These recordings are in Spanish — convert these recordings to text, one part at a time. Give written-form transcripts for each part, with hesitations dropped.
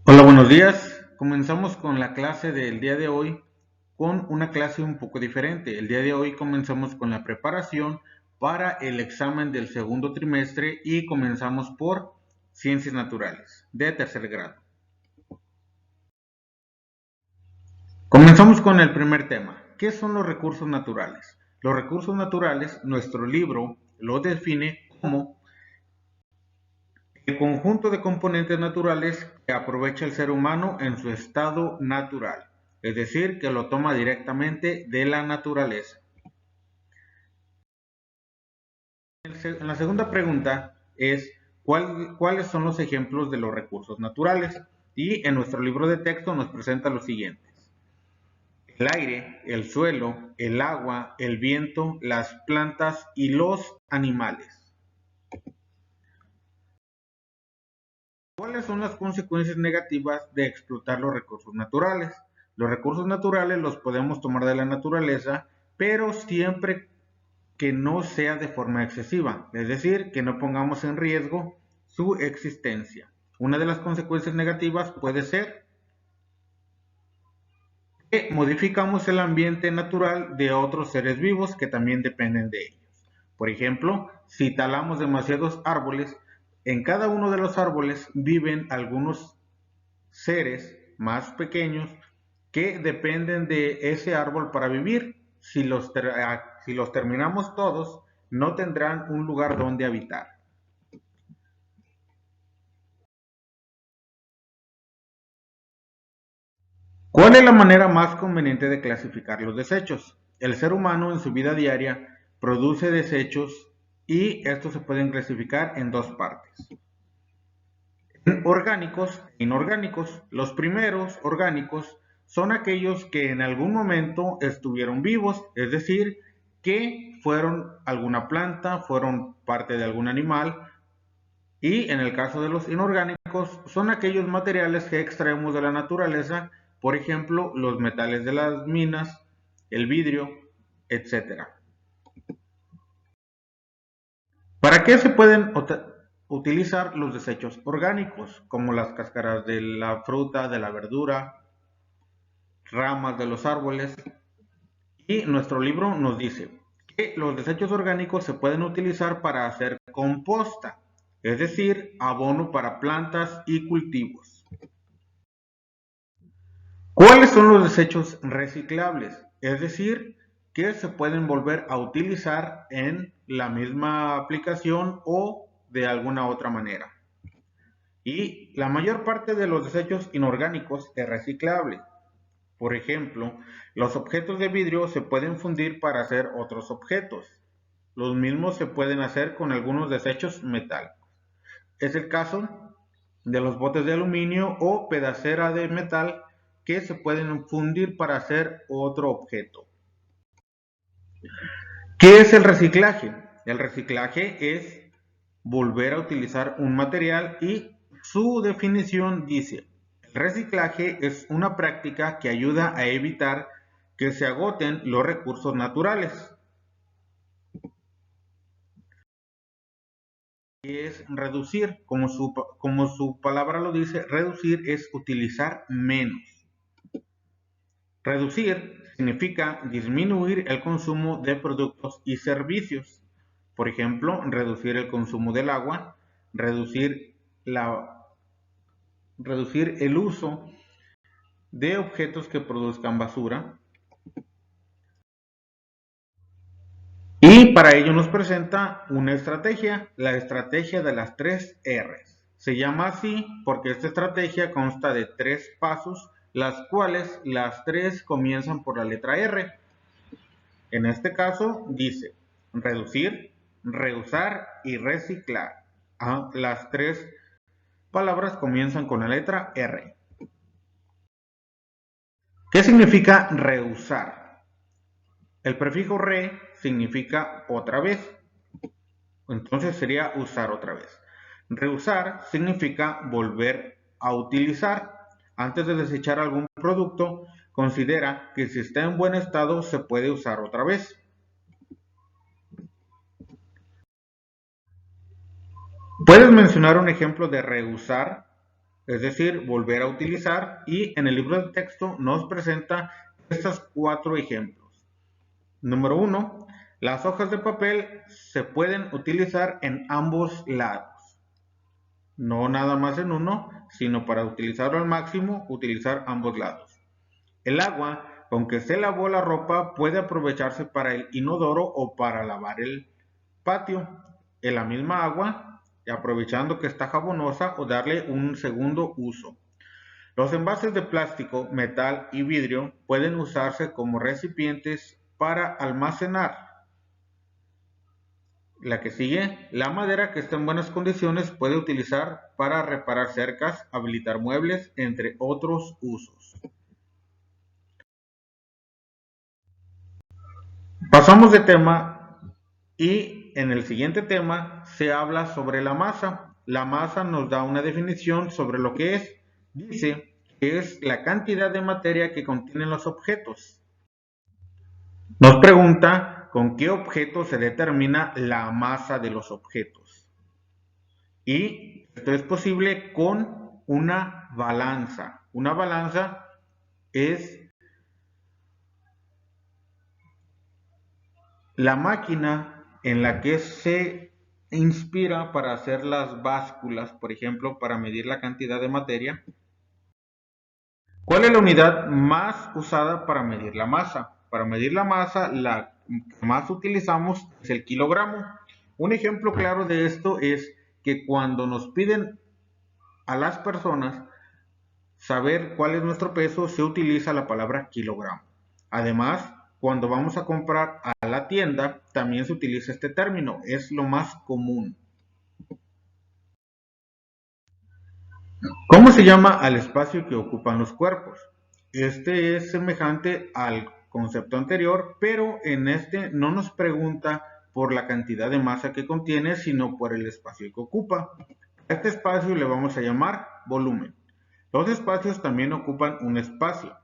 Hola, buenos días. Comenzamos con la clase del día de hoy con una clase un poco diferente. El día de hoy comenzamos con la preparación para el examen del segundo trimestre y comenzamos por Ciencias Naturales de tercer grado. Comenzamos con el primer tema. ¿Qué son los recursos naturales? Los recursos naturales, nuestro libro lo define como el conjunto de componentes naturales que aprovecha el ser humano en su estado natural, es decir, que lo toma directamente de la naturaleza. En la segunda pregunta es, ¿cuáles son los ejemplos de los recursos naturales? Y en nuestro libro de texto nos presenta los siguientes. El aire, el suelo, el agua, el viento, las plantas y los animales. ¿Cuáles son las consecuencias negativas de explotar los recursos naturales? Los recursos naturales los podemos tomar de la naturaleza, pero siempre que no sea de forma excesiva, es decir, que no pongamos en riesgo su existencia. Una de las consecuencias negativas puede ser que modificamos el ambiente natural de otros seres vivos que también dependen de ellos. Por ejemplo, si talamos demasiados árboles, en cada uno de los árboles viven algunos seres más pequeños que dependen de ese árbol para vivir. Si los terminamos todos, no tendrán un lugar donde habitar. ¿Cuál es la manera más conveniente de clasificar los desechos? El ser humano en su vida diaria produce desechos y estos se pueden clasificar en dos partes. Orgánicos e inorgánicos. Los primeros, orgánicos, son aquellos que en algún momento estuvieron vivos, es decir, que fueron alguna planta, fueron parte de algún animal, y en el caso de los inorgánicos, son aquellos materiales que extraemos de la naturaleza, por ejemplo, los metales de las minas, el vidrio, etcétera. ¿Para qué se pueden utilizar los desechos orgánicos, como las cáscaras de la fruta, de la verdura, ramas de los árboles? Y nuestro libro nos dice que los desechos orgánicos se pueden utilizar para hacer composta, es decir, abono para plantas y cultivos. ¿Cuáles son los desechos reciclables? Es decir, que se pueden volver a utilizar en la misma aplicación o de alguna otra manera. Y la mayor parte de los desechos inorgánicos es reciclable. Por ejemplo, los objetos de vidrio se pueden fundir para hacer otros objetos. Los mismos se pueden hacer con algunos desechos metálicos. Es el caso de los botes de aluminio o pedacera de metal que se pueden fundir para hacer otro objeto. ¿Qué es el reciclaje? El reciclaje es volver a utilizar un material y su definición dice: el reciclaje es una práctica que ayuda a evitar que se agoten los recursos naturales. Y es reducir, como su palabra lo dice, reducir es utilizar menos. Reducir significa disminuir el consumo de productos y servicios. Por ejemplo, reducir el consumo del agua, reducir, reducir el uso de objetos que produzcan basura. Y para ello nos presenta una estrategia, la estrategia de las 3 R's. Se llama así porque esta estrategia consta de 3 pasos, las cuales las 3 comienzan por la letra R. En este caso dice reducir, reusar y reciclar. Las 3 palabras comienzan con la letra R. ¿Qué significa reusar? El prefijo re significa otra vez. Entonces sería usar otra vez. Reusar significa volver a utilizar. Antes de desechar algún producto, considera que si está en buen estado se puede usar otra vez. ¿Puedes mencionar un ejemplo de reusar? es decir, volver a utilizar, y en el libro de texto nos presenta estos 4 ejemplos. Número 1, las hojas de papel se pueden utilizar en ambos lados, no nada más en uno, sino para utilizarlo al máximo, utilizar ambos lados. El agua, con que se lavó la ropa, puede aprovecharse para el inodoro o para lavar el patio. En la misma agua, aprovechando que está jabonosa, o darle un segundo uso. Los envases de plástico, metal y vidrio pueden usarse como recipientes para almacenar. La que sigue, la madera que está en buenas condiciones puede utilizar para reparar cercas, habilitar muebles, entre otros usos. Pasamos de tema y en el siguiente tema se habla sobre la masa. La masa nos da una definición sobre lo que es. Dice que es la cantidad de materia que contienen los objetos. Nos pregunta con qué objeto se determina la masa de los objetos. Y esto es posible con una balanza. Una balanza es la máquina en la que se inspira para hacer las básculas, por ejemplo, para medir la cantidad de materia. ¿Cuál es la unidad más usada para medir la masa? Para medir la masa, la que más utilizamos es el kilogramo. Un ejemplo claro de esto es que cuando nos piden a las personas saber cuál es nuestro peso, se utiliza la palabra kilogramo. Además, cuando vamos a comprar a la tienda, también se utiliza este término, es lo más común. ¿Cómo se llama al espacio que ocupan los cuerpos? Este es semejante al concepto anterior, pero en este no nos pregunta por la cantidad de masa que contiene, sino por el espacio que ocupa. A este espacio le vamos a llamar volumen. Los espacios también ocupan un espacio,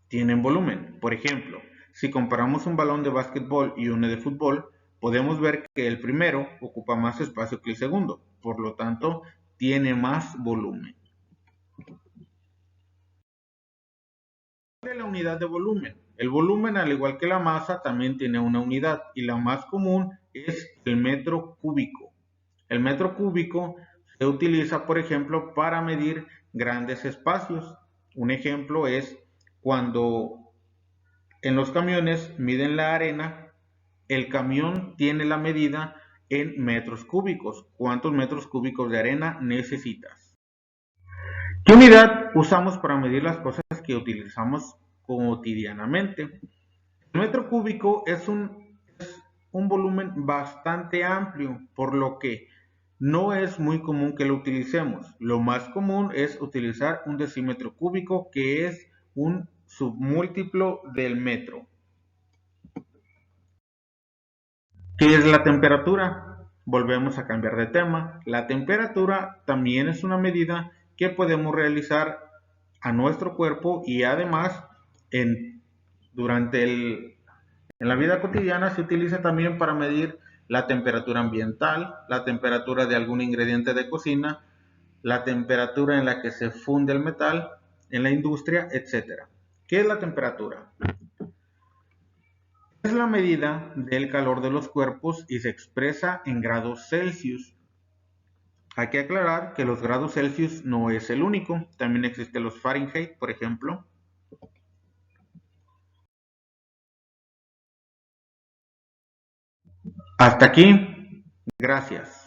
tienen volumen. Por ejemplo, si comparamos un balón de básquetbol y uno de fútbol, podemos ver que el primero ocupa más espacio que el segundo, por lo tanto, tiene más volumen. ¿Cuál es la unidad de volumen? El volumen, al igual que la masa, también tiene una unidad, y la más común es el metro cúbico. El metro cúbico se utiliza, por ejemplo, para medir grandes espacios. Un ejemplo es cuando en los camiones miden la arena, el camión tiene la medida en metros cúbicos. ¿Cuántos metros cúbicos de arena necesitas? ¿Qué unidad usamos para medir las cosas que utilizamos cotidianamente? El metro cúbico es un volumen bastante amplio, por lo que no es muy común que lo utilicemos. Lo más común es utilizar un decímetro cúbico, que es un submúltiplo del metro. ¿Qué es la temperatura? Volvemos a cambiar de tema. La temperatura también es una medida que podemos realizar a nuestro cuerpo, y además durante en la vida cotidiana se utiliza también para medir la temperatura ambiental, la temperatura de algún ingrediente de cocina, la temperatura en la que se funde el metal en la industria, etc. ¿Qué es la temperatura? Es la medida del calor de los cuerpos y se expresa en grados Celsius. Hay que aclarar que los grados Celsius no es el único, también existen los Fahrenheit, por ejemplo. Hasta aquí, gracias.